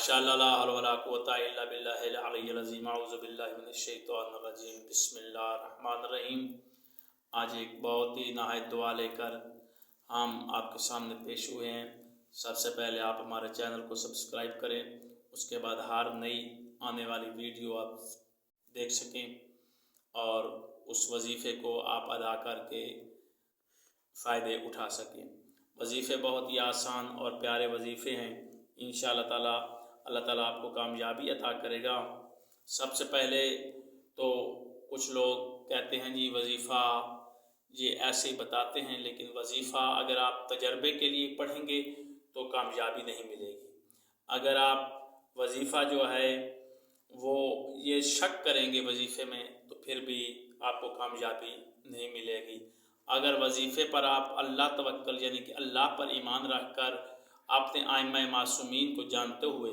माशाअल्लाह ला हौला वला कुव्वता इल्ला बिल्लाहिल अलिय्यिल अज़ीम। अऊज़ु बिल्लाहि मिनश शैतानिर रजीम। बिस्मिल्लाहिर रहमानिर रहीम। आज एक बहुत ही नहायत दुआ लेकर हम आपके सामने पेश हुए हैं। सबसे पहले आप हमारे चैनल को सब्सक्राइब करें, उसके बाद हर नई आने वाली वीडियो आप देख सकें और उस वजीफ़े को आप अदा करके फ़ायदे उठा सकें। वजीफ़े बहुत ही आसान और प्यारे वजीफ़े हैं। इंशाअल्लाह ताला अल्लाह ताला आपको कामयाबी अता करेगा। सबसे पहले तो कुछ लोग कहते हैं जी वजीफ़ा ये ऐसे ही बताते हैं, लेकिन वजीफ़ा अगर आप तजर्बे के लिए पढ़ेंगे तो कामयाबी नहीं मिलेगी। अगर आप वजीफ़ा जो है वो ये शक करेंगे वजीफ़े में तो फिर भी आपको कामयाबी नहीं मिलेगी। अगर वजीफ़े पर आप अल्लाह तवक्कल यानी कि अल्लाह पर ईमान रख कर अपने आइम्मा मासूमीन को जानते हुए,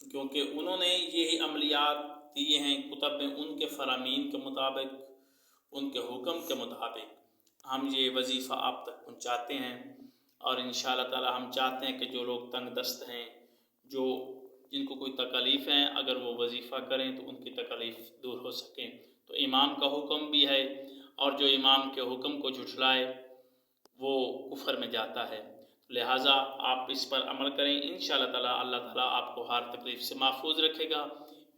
क्योंकि उन्होंने यही अमलियात दिए हैं कुतब में, उनके फ़रामीन के मुताबिक, उनके हुक्म के मुताबिक हम ये वजीफ़ा आप तक पहुँचाते हैं। और इंशाअल्लाह ताला हम चाहते हैं कि जो लोग तंग दस्त हैं, जो जिनको कोई तकलीफ़ है, अगर वो वजीफ़ा करें तो उनकी तकलीफ़ दूर हो सकें। तो इमाम का हुक्म भी है, और जो इमाम के हुक्म को झुठलाए वो कुफर में जाता है। लिहाजा आप इस पर अमल करें। इंशाअल्लाह ताला अल्लाह ताला आपको हर तकलीफ़ से महफूज रखेगा।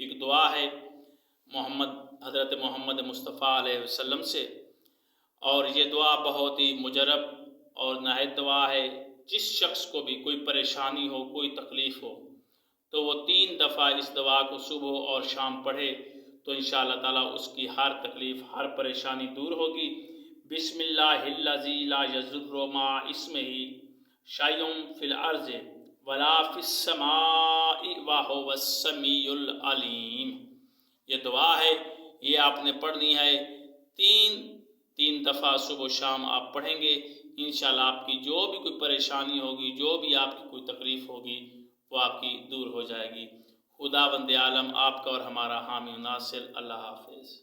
एक दुआ है हज़रत मोहम्मद मुस्तफ़ा अलैहि वसल्लम से, और ये दुआ बहुत ही मुजरब और नाहिद दुआ है। जिस शख्स को भी कोई परेशानी हो, कोई तकलीफ़ हो, तो वो 3 दफ़ा इस दुआ को सुबह और शाम पढ़े तो इंशाअल्लाह ताला उसकी हर तकलीफ़, हर परेशानी दूर होगी। बिस्मिल्लाहिल्लज़ी ला यज़ुर्रु मअ इस्मिही शैउन फिल अर्ज़ि वला फिस समाई व हुवस समीउल अलीम। ये दुआ है, ये आपने पढ़नी है। तीन दफ़ा सुबह शाम आप पढ़ेंगे, इंशाअल्लाह आपकी जो भी कोई परेशानी होगी, जो भी आपकी कोई तकलीफ़ होगी, वो आपकी दूर हो जाएगी। खुदावंद आलम आपका और हमारा हामी नासिर। अल्लाह हाफ़िज़।